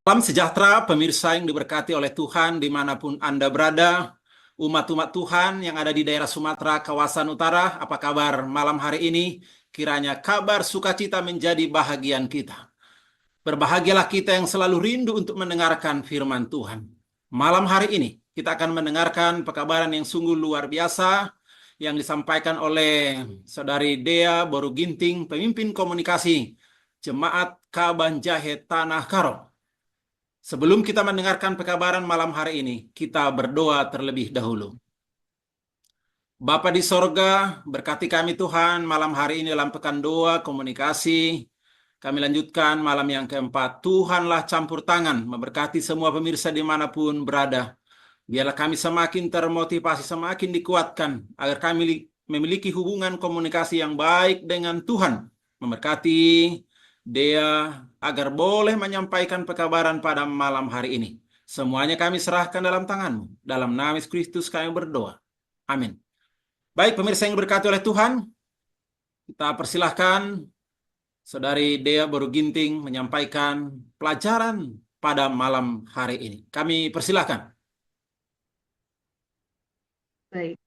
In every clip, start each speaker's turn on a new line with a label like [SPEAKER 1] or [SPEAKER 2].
[SPEAKER 1] Salam sejahtera pemirsa yang diberkati oleh Tuhan dimanapun Anda berada. Umat-umat Tuhan yang ada di daerah Sumatera, kawasan utara, apa kabar malam hari ini? Kiranya kabar sukacita menjadi bahagian kita. Berbahagialah kita yang selalu rindu untuk mendengarkan firman Tuhan. Malam hari ini kita akan mendengarkan pekabaran yang sungguh luar biasa yang disampaikan oleh Saudari Dea Boru Ginting, pemimpin komunikasi Jemaat Kaban Jahe Tanah Karo. Sebelum kita mendengarkan pekabaran malam hari ini, kita berdoa terlebih dahulu. Bapa di sorga, berkati kami Tuhan malam hari ini dalam pekan doa komunikasi. Kami lanjutkan malam yang keempat. Tuhanlah campur tangan, memberkati semua pemirsa dimanapun berada. Biarlah kami semakin termotivasi, semakin dikuatkan, agar kami memiliki hubungan komunikasi yang baik dengan Tuhan. Memberkati Dea, agar boleh menyampaikan pekabaran pada malam hari ini. Semuanya kami serahkan dalam tangan-Mu. Dalam nama Yesus Kristus kami berdoa. Amin. Baik, pemirsa yang berkati oleh Tuhan, kita persilahkan Saudari Dea Boru Ginting menyampaikan pelajaran pada malam hari ini. Kami persilahkan.
[SPEAKER 2] Baik,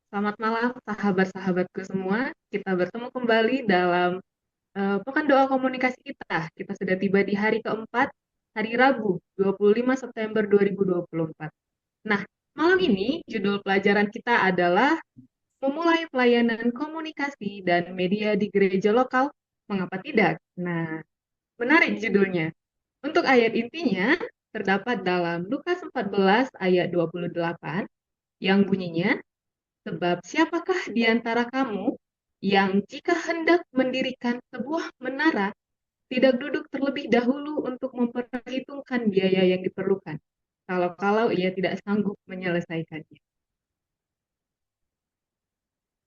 [SPEAKER 2] selamat malam sahabat-sahabatku semua. Kita bertemu kembali dalam pekan doa komunikasi kita. Kita sudah tiba di hari keempat, hari Rabu, 25 September 2024. Nah, malam ini judul pelajaran kita adalah memulai pelayanan komunikasi dan media di gereja lokal, mengapa tidak? Nah, menarik judulnya. Untuk ayat intinya terdapat dalam Lukas 14 ayat 28 yang bunyinya, sebab siapakah di antara kamu yang jika hendak mendirikan sebuah menara, tidak duduk terlebih dahulu untuk memperhitungkan biaya yang diperlukan, kalau-kalau ia tidak sanggup menyelesaikannya.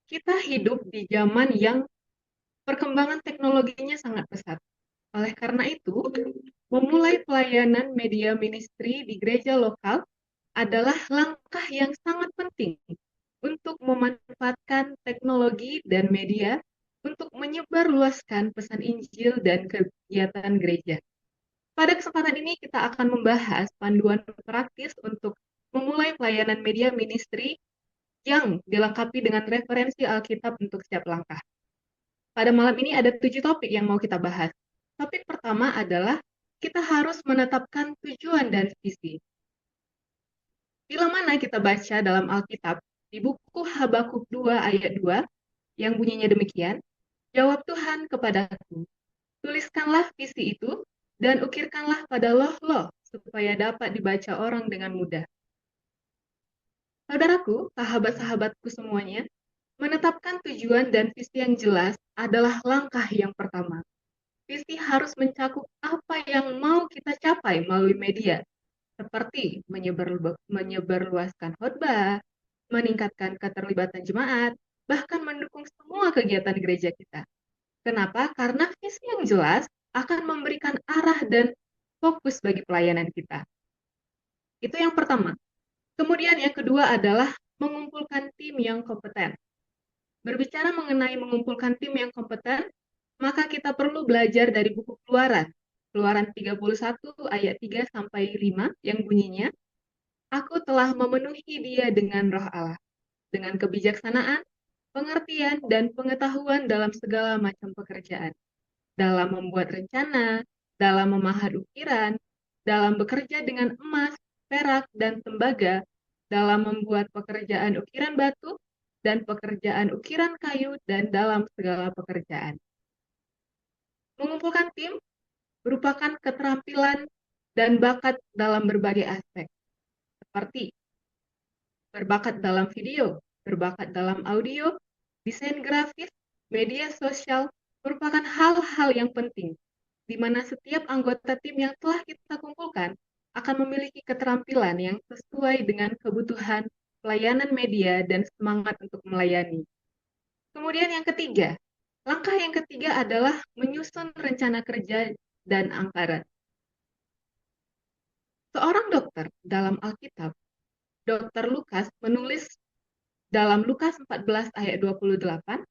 [SPEAKER 2] Kita hidup di zaman yang perkembangan teknologinya sangat pesat. Oleh karena itu, memulai pelayanan media ministry di gereja lokal adalah langkah yang sangat penting untuk memanfaatkan teknologi dan media untuk menyebarluaskan pesan Injil dan kegiatan gereja. Pada kesempatan ini kita akan membahas panduan praktis untuk memulai pelayanan media ministry yang dilengkapi dengan referensi Alkitab untuk setiap langkah. Pada malam ini ada 7 topik yang mau kita bahas. Topik pertama adalah kita harus menetapkan tujuan dan visi. Bila mana kita baca dalam Alkitab, di buku Habakuk 2 ayat 2, yang bunyinya demikian, jawab Tuhan kepadaku, tuliskanlah visi itu, dan ukirkanlah pada loh-loh, supaya dapat dibaca orang dengan mudah. Saudaraku, sahabat-sahabatku semuanya, menetapkan tujuan dan visi yang jelas adalah langkah yang pertama. Visi harus mencakup apa yang mau kita capai melalui media, seperti menyebarluaskan khotbah, meningkatkan keterlibatan jemaat, bahkan mendukung semua kegiatan gereja kita. Kenapa? Karena visi yang jelas akan memberikan arah dan fokus bagi pelayanan kita. Itu yang pertama. Kemudian yang kedua adalah mengumpulkan tim yang kompeten. Berbicara mengenai mengumpulkan tim yang kompeten, maka kita perlu belajar dari buku Keluaran. Keluaran 31 ayat 3 sampai 5 yang bunyinya, Aku telah memenuhi dia dengan roh Allah, dengan kebijaksanaan, pengertian, dan pengetahuan dalam segala macam pekerjaan. Dalam membuat rencana, dalam memahat ukiran, dalam bekerja dengan emas, perak, dan tembaga, dalam membuat pekerjaan ukiran batu, dan pekerjaan ukiran kayu, dan dalam segala pekerjaan. Mengumpulkan tim merupakan keterampilan dan bakat dalam berbagai aspek, seperti berbakat dalam video, berbakat dalam audio, desain grafis, media sosial, merupakan hal-hal yang penting, di mana setiap anggota tim yang telah kita kumpulkan akan memiliki keterampilan yang sesuai dengan kebutuhan pelayanan media dan semangat untuk melayani. Kemudian yang ketiga, langkah yang ketiga adalah menyusun rencana kerja dan anggaran. Seorang dokter dalam Alkitab, Dr. Lukas menulis dalam Lukas 14 ayat 28,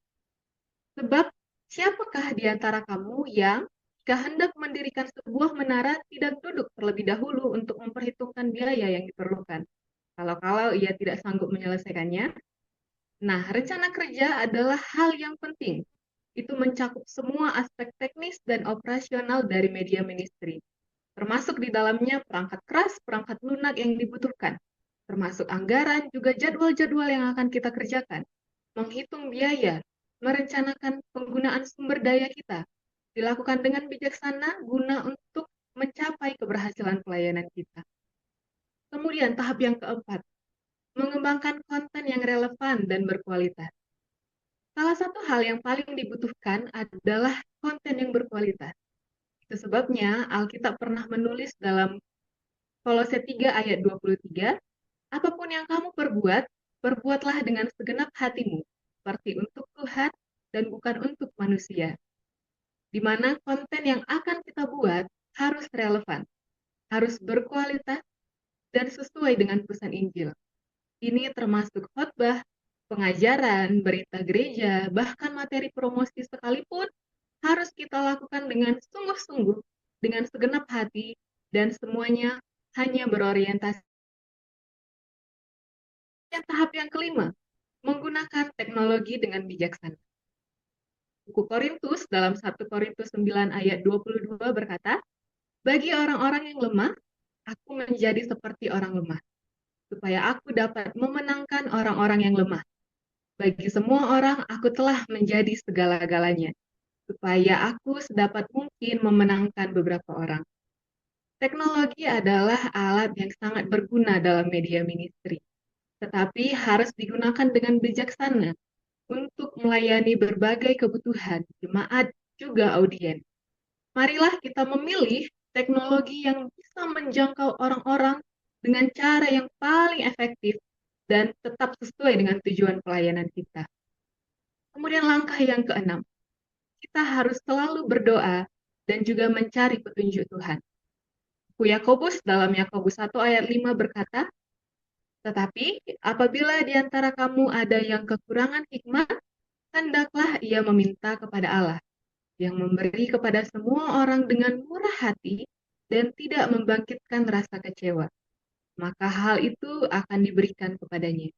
[SPEAKER 2] sebab siapakah di antara kamu yang Jika hendak mendirikan sebuah menara, tidak duduk terlebih dahulu untuk memperhitungkan biaya yang diperlukan. Kalau-kalau ia tidak sanggup menyelesaikannya, nah, rencana kerja adalah hal yang penting. Itu mencakup semua aspek teknis dan operasional dari media ministry, termasuk di dalamnya perangkat keras, perangkat lunak yang dibutuhkan, termasuk anggaran, juga jadwal-jadwal yang akan kita kerjakan, menghitung biaya, merencanakan penggunaan sumber daya kita, dilakukan dengan bijaksana guna untuk mencapai keberhasilan pelayanan kita. Kemudian tahap yang keempat, mengembangkan konten yang relevan dan berkualitas. Salah satu hal yang paling dibutuhkan adalah konten yang berkualitas. Itu sebabnya Alkitab pernah menulis dalam Kolose 3 ayat 23, apapun yang kamu perbuat, perbuatlah dengan segenap hatimu, seperti untuk Tuhan dan bukan untuk manusia. Di mana konten yang akan kita buat harus relevan, harus berkualitas, dan sesuai dengan pesan Injil. Ini termasuk khotbah, pengajaran, berita gereja, bahkan materi promosi sekalipun harus kita lakukan dengan sungguh-sungguh, dengan segenap hati, dan semuanya hanya berorientasi. Dan tahap yang kelima, menggunakan teknologi dengan bijaksana. Buku Korintus dalam 1 Korintus 9 ayat 22 berkata, bagi orang-orang yang lemah, aku menjadi seperti orang lemah, supaya aku dapat memenangkan orang-orang yang lemah. Bagi semua orang, aku telah menjadi segala-galanya, supaya aku sedapat mungkin memenangkan beberapa orang. Teknologi adalah alat yang sangat berguna dalam media ministry, tetapi harus digunakan dengan bijaksana untuk melayani berbagai kebutuhan jemaat juga audiens. Marilah kita memilih teknologi yang bisa menjangkau orang-orang dengan cara yang paling efektif dan tetap sesuai dengan tujuan pelayanan kita. Kemudian langkah yang keenam, kita harus selalu berdoa dan juga mencari petunjuk Tuhan. Buku Yakobus dalam Yakobus 1 ayat 5 berkata, tetapi apabila di antara kamu ada yang kekurangan hikmat, hendaklah ia meminta kepada Allah, yang memberi kepada semua orang dengan murah hati dan tidak membangkitkan rasa kecewa. Maka hal itu akan diberikan kepadanya.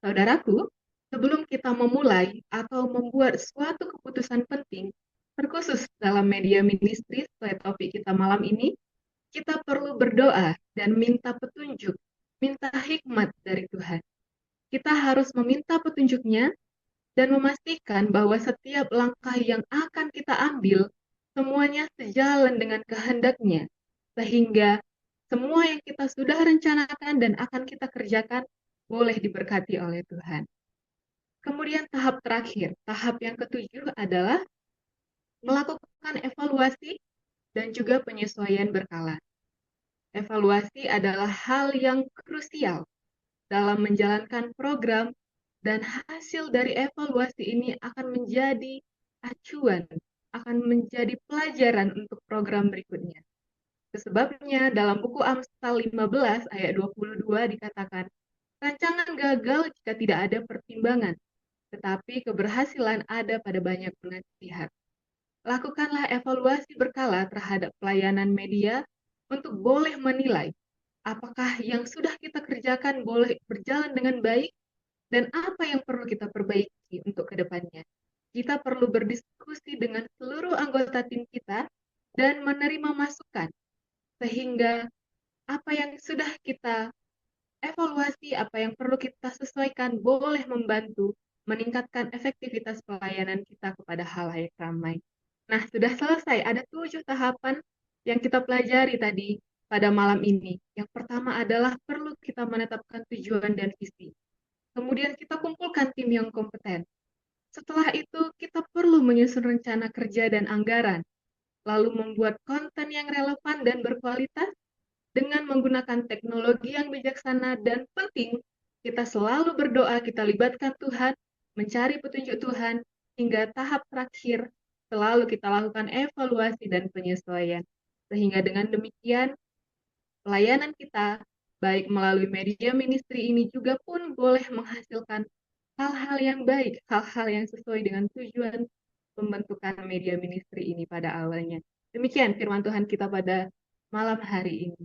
[SPEAKER 2] Saudaraku, sebelum kita memulai atau membuat suatu keputusan penting, terkhusus dalam media ministry sesuai topik kita malam ini, kita perlu berdoa dan minta petunjuk, minta hikmat dari Tuhan. Kita harus meminta petunjuknya dan memastikan bahwa setiap langkah yang akan kita ambil, semuanya sejalan dengan kehendaknya, sehingga semua yang kita sudah rencanakan dan akan kita kerjakan boleh diberkati oleh Tuhan. Kemudian tahap terakhir, tahap yang ketujuh adalah melakukan evaluasi dan juga penyesuaian berkala. Evaluasi adalah hal yang krusial dalam menjalankan program, dan hasil dari evaluasi ini akan menjadi acuan, akan menjadi pelajaran untuk program berikutnya. Sebabnya dalam buku Amsal 15 ayat 22 dikatakan, rancangan gagal jika tidak ada pertimbangan, tetapi keberhasilan ada pada banyak penasihat. Lakukanlah evaluasi berkala terhadap pelayanan media untuk boleh menilai apakah yang sudah kita kerjakan boleh berjalan dengan baik dan apa yang perlu kita perbaiki untuk kedepannya. Kita perlu berdiskusi dengan seluruh anggota tim kita dan menerima masukan sehingga apa yang sudah kita evaluasi, apa yang perlu kita sesuaikan boleh membantu meningkatkan efektivitas pelayanan kita kepada halayak ramai. Nah, sudah selesai. Ada 7 tahapan yang kita pelajari tadi pada malam ini. Yang pertama adalah perlu kita menetapkan tujuan dan visi. Kemudian kita kumpulkan tim yang kompeten. Setelah itu, kita perlu menyusun rencana kerja dan anggaran, lalu membuat konten yang relevan dan berkualitas dengan menggunakan teknologi yang bijaksana dan penting. Kita selalu berdoa, kita libatkan Tuhan, mencari petunjuk Tuhan, hingga tahap terakhir selalu kita lakukan evaluasi dan penyesuaian. Sehingga dengan demikian, pelayanan kita, baik melalui media ministry ini juga pun boleh menghasilkan hal-hal yang baik, hal-hal yang sesuai dengan tujuan pembentukan media ministry ini pada awalnya. Demikian firman Tuhan kita pada malam hari ini.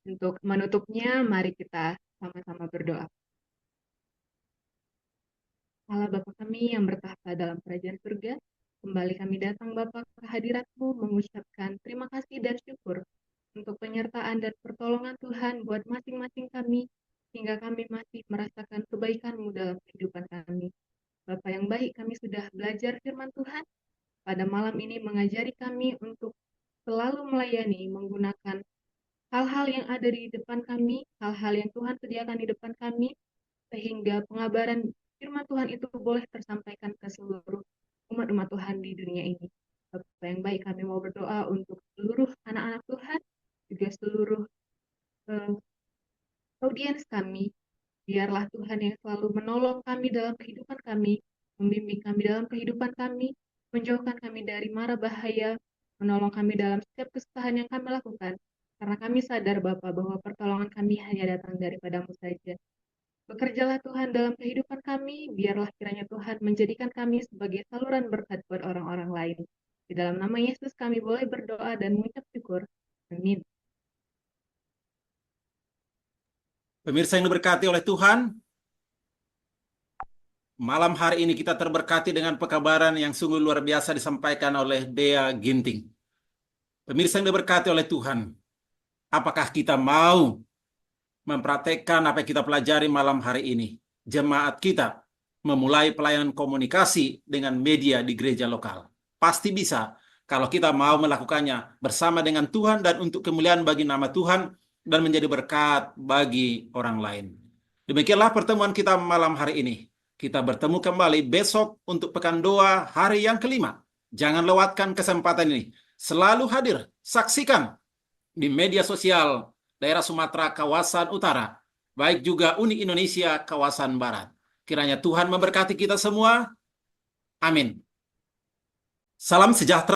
[SPEAKER 2] Untuk menutupnya, mari kita sama-sama berdoa. Allah Bapa kami yang bertahta dalam kerajaan surga, kembali kami datang Bapa ke hadirat-Mu mengucapkan terima kasih dan syukur untuk penyertaan dan pertolongan Tuhan buat masing-masing kami, hingga kami masih merasakan kebaikan-Mu dalam kehidupan kami. Bapa yang baik, kami sudah belajar firman Tuhan, pada malam ini mengajari kami untuk selalu melayani menggunakan hal-hal yang ada di depan kami, hal-hal yang Tuhan sediakan di depan kami, sehingga pengabaran firman Tuhan itu boleh tersampaikan ke seluruh umat-umat Tuhan di dunia ini. Bapak yang baik, kami mau berdoa untuk seluruh anak-anak Tuhan, juga seluruh audiens kami. Biarlah Tuhan yang selalu menolong kami dalam kehidupan kami, membimbing kami dalam kehidupan kami, menjauhkan kami dari mara bahaya, menolong kami dalam setiap kesusahan yang kami lakukan. Karena kami sadar Bapa bahwa pertolongan kami hanya datang daripada-Mu saja. Bekerjalah Tuhan dalam kehidupan kami, biarlah kiranya Tuhan menjadikan kami sebagai saluran berkat buat orang-orang lain. Di dalam nama Yesus kami boleh berdoa dan mengucap syukur. Amin.
[SPEAKER 1] Pemirsa yang diberkati oleh Tuhan, malam hari ini kita terberkati dengan pekabaran yang sungguh luar biasa disampaikan oleh Dea Ginting. Pemirsa yang diberkati oleh Tuhan, apakah kita mau mempraktekkan apa yang kita pelajari malam hari ini? Jemaat kita memulai pelayanan komunikasi dengan media di gereja lokal. Pasti bisa kalau kita mau melakukannya bersama dengan Tuhan dan untuk kemuliaan bagi nama Tuhan dan menjadi berkat bagi orang lain. Demikianlah pertemuan kita malam hari ini. Kita bertemu kembali besok untuk pekan doa hari yang kelima. Jangan lewatkan kesempatan ini. Selalu hadir, saksikan di media sosial daerah Sumatera kawasan utara, baik juga Uni Indonesia kawasan barat. Kiranya Tuhan memberkati kita semua. Amin. Salam sejahtera.